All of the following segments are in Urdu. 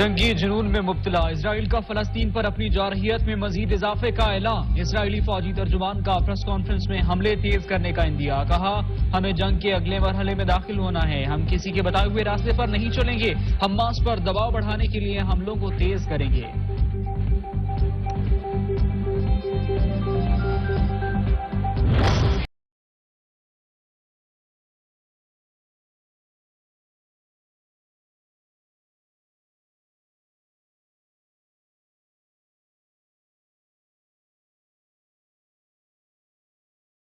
جنگی جنون میں مبتلا اسرائیل کا فلسطین پر اپنی جارحیت میں مزید اضافے کا اعلان۔ اسرائیلی فوجی ترجمان کا پریس کانفرنس میں حملے تیز کرنے کا اندیا۔ کہا ہمیں جنگ کے اگلے مرحلے میں داخل ہونا ہے، ہم کسی کے بتائے ہوئے راستے پر نہیں چلیں گے، حماس پر دباؤ بڑھانے کے لیے حملوں کو تیز کریں گے۔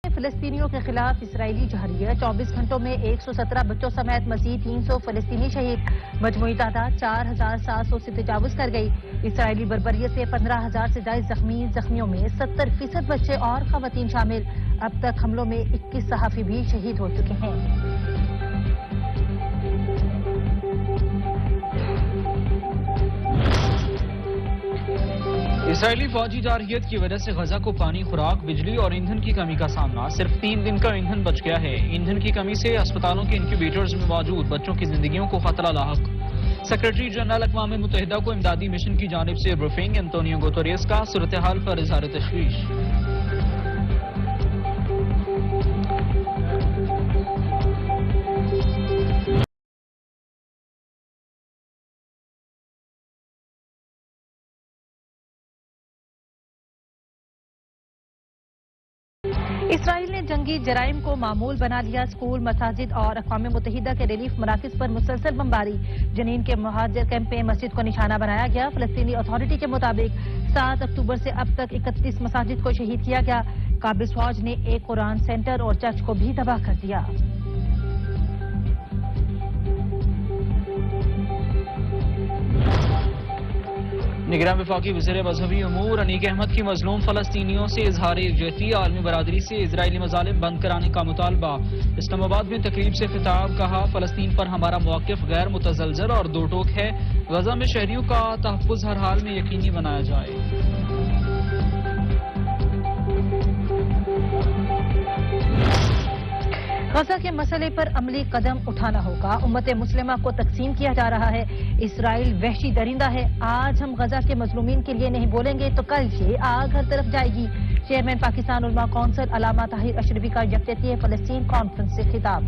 فلسطینیوں کے خلاف اسرائیلی جارحیت 24 گھنٹوں میں 117 بچوں سمیت مزید 300 فلسطینی شہید، مجموعی تعداد 4700 سے تجاوز کر گئی۔ اسرائیلی بربریت سے 15,000 سے زائد زخمیوں میں 70% بچے اور خواتین شامل۔ اب تک حملوں میں 21 صحافی بھی شہید ہو چکے ہیں۔ اسرائیلی فوجی جارحیت کی وجہ سے غزہ کو پانی، خوراک، بجلی اور ایندھن کی کمی کا سامنا۔ صرف 3 دن کا ایندھن بچ گیا ہے۔ ایندھن کی کمی سے اسپتالوں کے انکیوبیٹرز میں موجود بچوں کی زندگیوں کو خطرہ لاحق۔ سیکرٹری جنرل اقوام متحدہ کو امدادی مشن کی جانب سے بریفنگ۔ انتونیو گوتریس کا صورتحال پر اظہار تشویش۔ اسرائیل نے جنگی جرائم کو معمول بنا لیا۔ اسکول، مساجد اور اقوام متحدہ کے ریلیف مراکز پر مسلسل بمباری۔ جنین کے مہاجر کیمپ میں مسجد کو نشانہ بنایا گیا۔ فلسطینی اتھارٹی کے مطابق 7 اکتوبر سے اب تک 31 مساجد کو شہید کیا گیا۔ قابض فوج نے ایک قرآن سینٹر اور چرچ کو بھی تباہ کر دیا۔ نگراں وفاقی وزیر مذہبی امور انیق احمد کی مظلوم فلسطینیوں سے اظہار یکجہتی۔ عالمی برادری سے اسرائیلی مظالم بند کرانے کا مطالبہ۔ اسلام آباد میں تقریب سے خطاب۔ کہا فلسطین پر ہمارا موقف غیر متزلزل اور دو ٹوک ہے۔ غزہ میں شہریوں کا تحفظ ہر حال میں یقینی بنایا جائے۔ غزہ کے مسئلے پر عملی قدم اٹھانا ہوگا۔ امت مسلمہ کو تقسیم کیا جا رہا ہے۔ اسرائیل وحشی درندہ ہے۔ آج ہم غزہ کے مظلومین کے لیے نہیں بولیں گے تو کل یہ آگ ہر طرف جائے گی۔ چیئرمین پاکستان علماء کونسل علامہ طاہر اشرفی کا یکجہتی فلسطین کانفرنس سے خطاب۔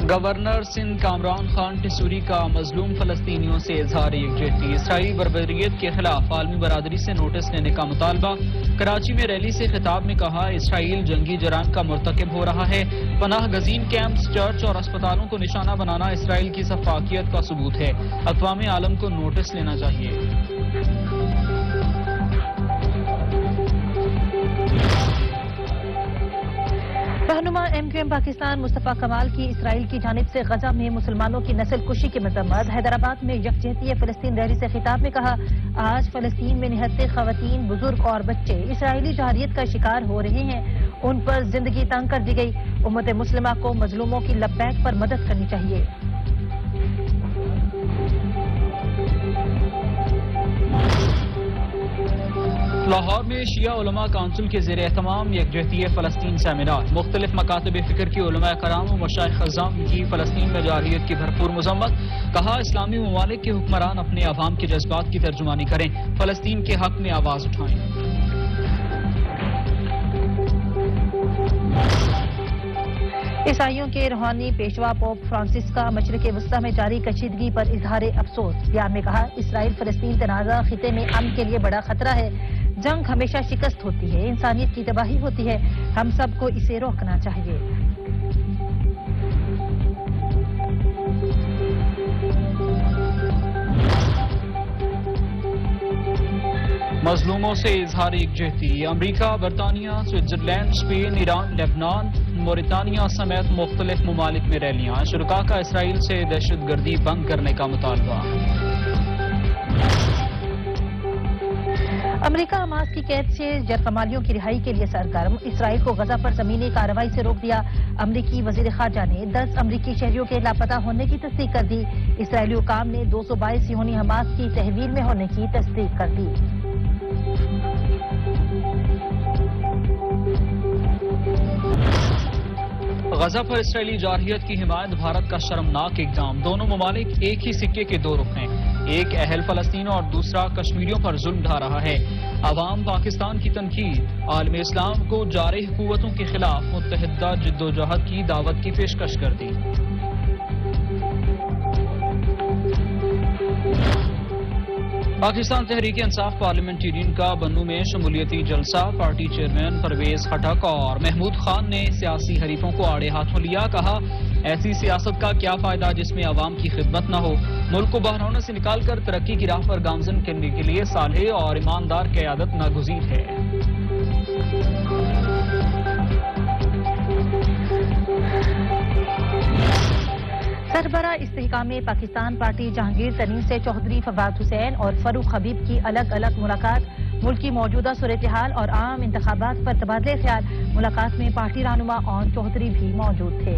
گورنر سندھ کامران خان ٹسوری کا مظلوم فلسطینیوں سے اظہار یکجہتی۔ اسرائیلی بربریت کے خلاف عالمی برادری سے نوٹس لینے کا مطالبہ۔ کراچی میں ریلی سے خطاب میں کہا اسرائیل جنگی جرائم کا مرتکب ہو رہا ہے۔ پناہ گزین کیمپس، چرچ اور اسپتالوں کو نشانہ بنانا اسرائیل کی سفاکیت کا ثبوت ہے۔ اقوام عالم کو نوٹس لینا چاہیے۔ رہنما ایم کیو ایم پاکستان مصطفیٰ کمال کی اسرائیل کی جانب سے غزہ میں مسلمانوں کی نسل کشی کی مذمت۔ حیدرآباد میں یکجہتی فلسطین ریلی سے خطاب میں کہا آج فلسطین میں نہتے خواتین، بزرگ اور بچے اسرائیلی جارحیت کا شکار ہو رہے ہیں۔ ان پر زندگی تنگ کر دی گئی۔ امت مسلمہ کو مظلوموں کی لبیک پر مدد کرنی چاہیے۔ لاہور میں شیعہ علماء کونسل کے زیر اہتمام یکجہتی فلسطین سیمینار۔ مختلف مکاتب فکر کی علماء کرام و مشائخ اعظام کی فلسطین میں جارحیت کی بھرپور مذمت۔ کہا اسلامی ممالک کے حکمران اپنے عوام کے جذبات کی ترجمانی کریں، فلسطین کے حق میں آواز اٹھائیں۔ عیسائیوں کے روحانی پیشوا پوپ فرانسس کا مشرق وسطی میں جاری کشیدگی پر اظہار افسوس۔ بیان میں کہا اسرائیل فلسطین تنازع خطے میں امن کے لیے بڑا خطرہ ہے۔ جنگ ہمیشہ شکست ہوتی ہے، انسانیت کی تباہی ہوتی ہے، ہم سب کو اسے روکنا چاہیے۔ مظلوموں سے اظہار یکجہتی۔ امریکہ، برطانیہ، Switzerland, Spain, Iran, Lebanon, Mauritania سمیت مختلف ممالک میں ریلیاں۔ شرکاء کا اسرائیل سے دہشت گردی بند کرنے کا مطالبہ۔ امریکہ حماس کی قید سے جرقمالیوں کی رہائی کے لیے سرگرم۔ اسرائیل کو غزہ پر زمینی کارروائی سے روک دیا۔ امریکی وزیر خارجہ نے 10 امریکی شہریوں کے لاپتہ ہونے کی تصدیق کر دی۔ اسرائیلی حکام نے 222 صہیونی حماس کی تحویل میں ہونے کی تصدیق کر دی۔ غزہ پر اسرائیلی جارحیت کی حمایت بھارت کا شرمناک اقدام. دونوں ممالک ایک ہی سکے کے دو رخ ہیں. ایک اہل فلسطین اور دوسرا کشمیریوں پر ظلم ڈھا رہا ہے. عوام پاکستان کی تنقید. عالم اسلام کو جارح قوتوں کے خلاف متحدہ جدوجہد کی دعوت کی پیشکش کر دی. پاکستان تحریک انصاف پارلیمنٹرین کا بنو میں شمولیتی جلسہ. پارٹی چیئرمین پرویز خٹک اور محمود خان نے سیاسی حریفوں کو آڑے ہاتھوں لیا. کہا ایسی سیاست کا کیا فائدہ جس میں عوام کی خدمت نہ ہو. ملک کو بحرانوں سے نکال کر ترقی کی راہ پر گامزن کرنے کے لیے صالح اور ایماندار قیادت ناگزیر ہے. سربراہ استحکام پاکستان پارٹی جہانگیر ترین سے چودھری فواد حسین اور فروخ حبیب کی الگ الگ ملاقات. ملک کی موجودہ صورتحال اور عام انتخابات پر تبادلہ خیال. ملاقات میں پارٹی رہنما اون چودھری بھی موجود تھے.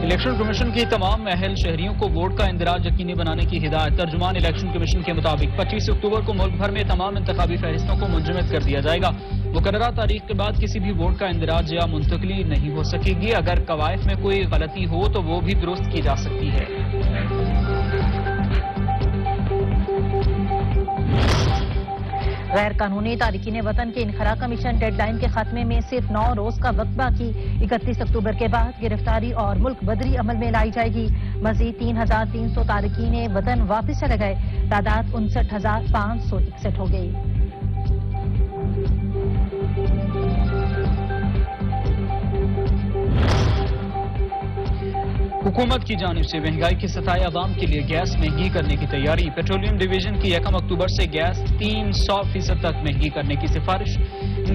الیکشن کمیشن کی تمام اہل شہریوں کو ووٹ کا اندراج یقینی بنانے کی ہدایت. ترجمان الیکشن کمیشن کے مطابق 25 اکتوبر کو ملک بھر میں تمام انتخابی فہرستوں کو منجمد کر دیا جائے گا. مقررہ تاریخ کے بعد کسی بھی ووٹ کا اندراج یا منتقلی نہیں ہو سکے گی. اگر قوائف میں کوئی غلطی ہو تو وہ بھی درست کی جا سکتی ہے. غیر قانونی تارکین وطن کے انخلا کمیشن ڈیڈ لائن کے خاتمے میں صرف 9 روز کا وقت باقی. 31 اکتوبر کے بعد گرفتاری اور ملک بدری عمل میں لائی جائے گی. مزید 3300 تارکین وطن واپس چلے گئے. تعداد 59,561 ہو گئی. حکومت کی جانب سے مہنگائی کے ستائے عوام کے لیے گیس مہنگی کرنے کی تیاری. پیٹرولیم ڈویژن کی 1 اکتوبر سے گیس 300% تک مہنگی کرنے کی سفارش.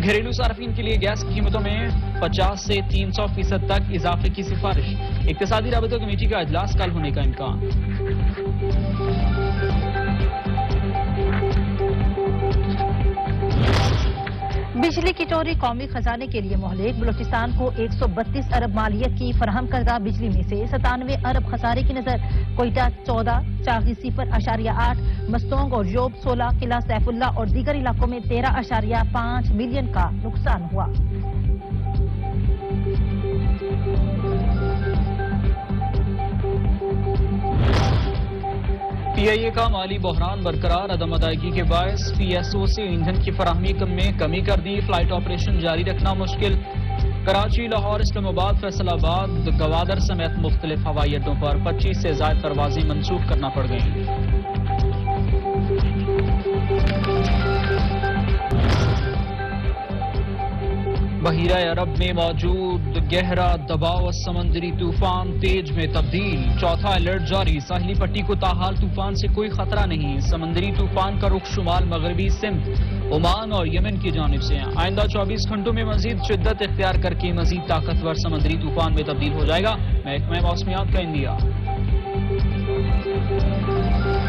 گھریلو صارفین کے لیے گیس قیمتوں میں 50 سے 300% تک اضافے کی سفارش. اقتصادی رابطہ کمیٹی کا اجلاس کل ہونے کا امکان. بجلی کی چوری قومی خزانے کے لیے مہلک. بلوچستان کو 132 ارب مالیت کی فراہم کردہ بجلی میں سے 97 ارب خسارے کی نظر. کوئٹہ 14, چاغی 0.8, مستونگ اور یوب 16, قلعہ سیف اللہ اور دیگر علاقوں میں 13.5 ملین کا نقصان ہوا. پی آئی اے کا مالی بحران برقرار. عدم ادائیگی کے باعث پی ایس او سے ایندھن کی فراہمی میں کمی کر دی. فلائٹ آپریشن جاری رکھنا مشکل. کراچی, لاہور, اسلام آباد, فیصل آباد, گوادر سمیت مختلف ہوائی اڈوں پر 25 سے زائد پروازیں منسوخ کرنا پڑ گئیں. بحیرہ عرب میں موجود گہرا دباؤ سمندری طوفان تیج میں تبدیل. چوتھا الرٹ جاری. ساحلی پٹی کو تاحال طوفان سے کوئی خطرہ نہیں. سمندری طوفان کا رخ شمال مغربی سمت عمان اور یمن کی جانب سے. آئندہ 24 گھنٹوں میں مزید شدت اختیار کر کے مزید طاقتور سمندری طوفان میں تبدیل ہو جائے گا. محکمہ موسمیات کا اندیا.